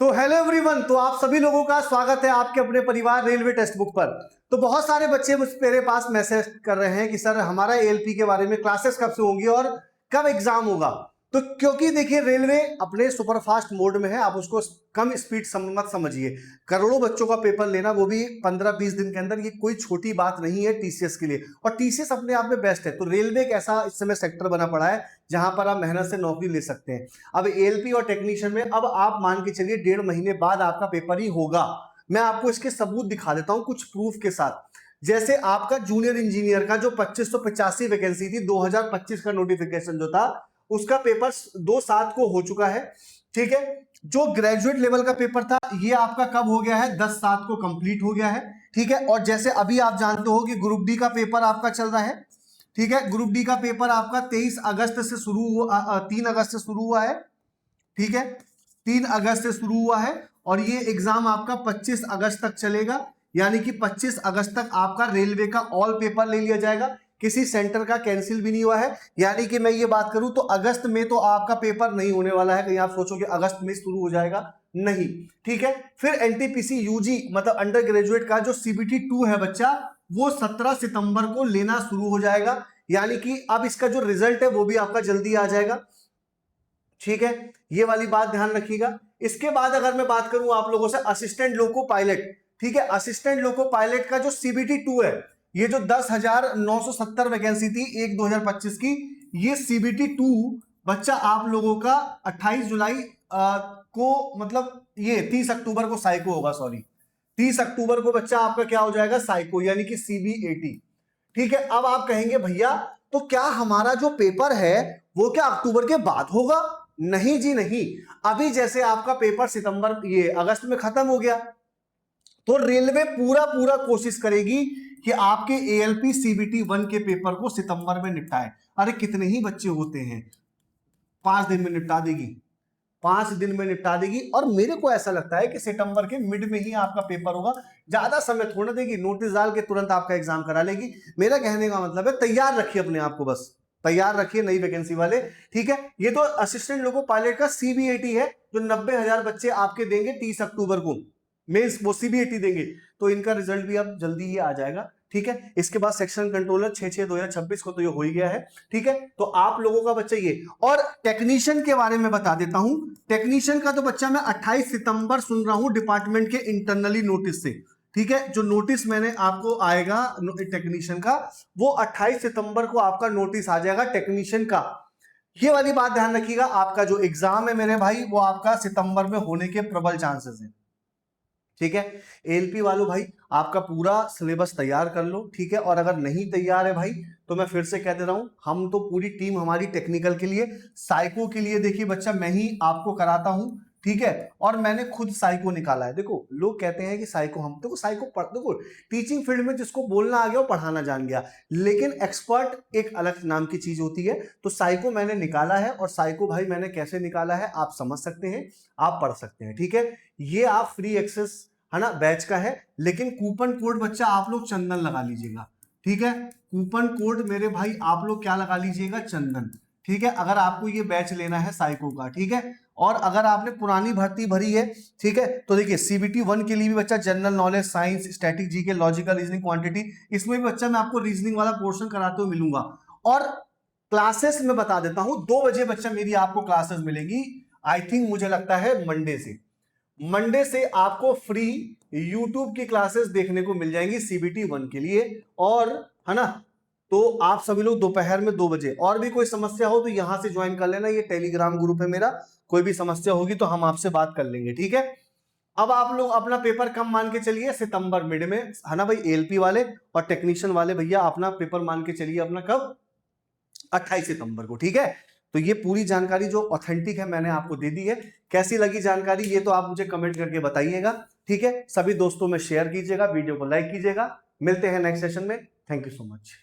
तो hello everyone, तो आप सभी लोगों का स्वागत है आपके अपने परिवार रेलवे टेक्स्ट बुक पर। तो बहुत सारे बच्चे मेरे पास मैसेज कर रहे हैं कि सर हमारा एएलपी के बारे में क्लासेस कब से होंगी और कब एग्जाम होगा। तो क्योंकि देखिए रेलवे अपने सुपरफास्ट मोड में है, आप उसको कम स्पीड मत समझिए। करोड़ों बच्चों का पेपर लेना, वो भी 15-20 दिन के अंदर, ये कोई छोटी बात नहीं है टीसीएस के लिए। और टीसीएस अपने आप में बेस्ट है। तो रेलवे एक ऐसा इस समय सेक्टर बना पड़ा है जहां पर आप मेहनत से नौकरी ले सकते हैं। अब एएलपी और टेक्नीशियन में अब आप मान के चलिए 1.5 महीने बाद आपका पेपर ही होगा। मैं आपको इसके सबूत दिखा देता हूं कुछ प्रूफ के साथ। जैसे आपका जूनियर इंजीनियर का जो 2585 वैकेंसी थी, 2025 का नोटिफिकेशन जो था, उसका पेपर 2/7 को हो चुका है। ठीक है, जो ग्रेजुएट लेवल का पेपर था ये आपका कब हो गया है, 10/7 को कंप्लीट हो गया है। ठीक है, और जैसे अभी आप जानते हो कि ग्रुप डी का पेपर आपका चल रहा है। ठीक है, ग्रुप डी का पेपर आपका 23 अगस्त से शुरू हुआ, 3 अगस्त से शुरू हुआ है। ठीक है, 3 अगस्त से शुरू हुआ है और ये एग्जाम आपका 25 अगस्त तक चलेगा। यानी कि 25 अगस्त तक आपका रेलवे का ऑल पेपर ले लिया जाएगा, किसी सेंटर का कैंसिल भी नहीं हुआ है। यानी कि मैं ये बात करूं तो अगस्त में तो आपका पेपर नहीं होने वाला है। कहीं आप सोचो कि अगस्त में शुरू हो जाएगा, नहीं। ठीक है, फिर एनटीपीसी यूजी मतलब अंडर ग्रेजुएट का जो सीबीटी 2 है बच्चा, वो 17 सितंबर को लेना शुरू हो जाएगा। यानी कि अब इसका जो रिजल्ट है वो भी आपका जल्दी आ जाएगा। ठीक है, ये वाली बात ध्यान रखिएगा। इसके बाद अगर मैं बात करूं आप लोगों से असिस्टेंट लोको पायलट, ठीक है, असिस्टेंट लोको पायलट का जो सीबीटी 2 है, ये जो 10,970 वैकेंसी थी 1/2025 की, ये सीबीटी 2 बच्चा आप लोगों का 28 जुलाई को, मतलब ये 30 अक्टूबर को साइको होगा, सॉरी 30 अक्टूबर को बच्चा आपका क्या हो जाएगा, साइको, यानी कि CB80। ठीक है, अब आप कहेंगे भैया तो क्या हमारा जो पेपर है वो क्या अक्टूबर के बाद होगा? नहीं जी नहीं। अभी जैसे आपका पेपर सितंबर ये अगस्त में खत्म हो गया, तो रेलवे पूरा पूरा कोशिश करेगी कि आपके एएलपी सीबीटी 1 के पेपर को सितंबर में निपटाए। अरे कितने ही बच्चे होते हैं, 5 दिन में निपटा देगी, 5 दिन में निपटा देगी। और मेरे को ऐसा लगता है कि सितंबर के मिड में ही आपका पेपर होगा, ज्यादा समय थोड़ा देगी, नोटिस डाल के तुरंत आपका एग्जाम करा लेगी। मेरा कहने का मतलब है तैयार रखिए अपने आप को, बस तैयार रखिए नई वैकेंसी वाले। ठीक है, ये तो असिस्टेंट लोको पायलट का CB80 है जो 90,000 बच्चे आपके देंगे 30 अक्टूबर को, मेंस वो CB80 देंगे। तो इनका रिजल्ट भी अब जल्दी ही आ जाएगा। ठीक है, इसके बाद सेक्शन कंट्रोलर 6/6/2026 को तो ये हो ही गया है। ठीक है, तो आप लोगों का बच्चा ये, और टेक्नीशियन के बारे में बता देता हूं। टेक्नीशियन का तो बच्चा मैं 28 सितंबर सुन रहा हूं डिपार्टमेंट के इंटरनली नोटिस से। ठीक है, जो नोटिस मैंने आपको आएगा टेक्नीशियन का, वो 28 सितंबर को आपका नोटिस आ जाएगा टेक्नीशियन का। ये वाली बात ध्यान रखिएगा, आपका जो एग्जाम है मेरे भाई वो आपका सितंबर में होने के प्रबल चांसेस हैं। ठीक है, एएलपी वालों भाई आपका पूरा सिलेबस तैयार कर लो। ठीक है, और अगर नहीं तैयार है भाई तो मैं फिर से कह दे रहा हूं, हम तो पूरी टीम हमारी टेक्निकल के लिए, साइको के लिए देखिए बच्चा मैं ही आपको कराता हूं। ठीक है, और मैंने खुद साइको निकाला है। देखो लोग कहते हैं कि साइको, हम देखो साइको देखो टीचिंग फील्ड में जिसको बोलना आ गया वो पढ़ाना जान गया, लेकिन एक्सपर्ट एक अलग नाम की चीज होती है। तो साइको मैंने निकाला है, और साइको भाई मैंने कैसे निकाला है आप समझ सकते हैं, आप पढ़ सकते हैं। ठीक है, ये आप फ्री एक्सेस है ना बैच का है, लेकिन कूपन कोड बच्चा आप लोग चंदन लगा लीजिएगा। ठीक है, कूपन कोड मेरे भाई आप लोग क्या लगा लीजिएगा, चंदन। ठीक है, अगर आपको ये बैच लेना है साइको का। ठीक है, और अगर आपने पुरानी भर्ती भरी है, ठीक है, तो देखिए CBT 1 के लिए भी बच्चा general knowledge, science, static, GK, logical reasoning, quantity, इसमें भी बच्चा मैं आपको रीजनिंग वाला पोर्शन कराते हुए मिलूंगा। और क्लासेस में बता देता हूं, 2 बजे बच्चा मेरी आपको क्लासेस मिलेगी। आई थिंक मुझे लगता है मंडे से आपको फ्री YouTube की क्लासेस देखने को मिल जाएंगी CBT 1 के लिए, और है ना। तो आप सभी लोग दोपहर में 2 बजे, और भी कोई समस्या हो तो यहां से ज्वाइन कर लेना, ये टेलीग्राम ग्रुप है मेरा, कोई भी समस्या होगी तो हम आपसे बात कर लेंगे। ठीक है, अब आप लोग अपना पेपर कब मान के चलिए, सितंबर मिड में, है ना भाई। एएलपी वाले और टेक्नीशियन वाले भैया अपना पेपर मान के चलिए अपना कब, 28 सितंबर को। ठीक है, तो ये पूरी जानकारी जो ऑथेंटिक है मैंने आपको दे दी है। कैसी लगी जानकारी ये तो आप मुझे कमेंट करके बताइएगा। ठीक है, सभी दोस्तों में शेयर कीजिएगा, वीडियो को लाइक कीजिएगा। मिलते हैं नेक्स्ट सेशन में। Thank you so much.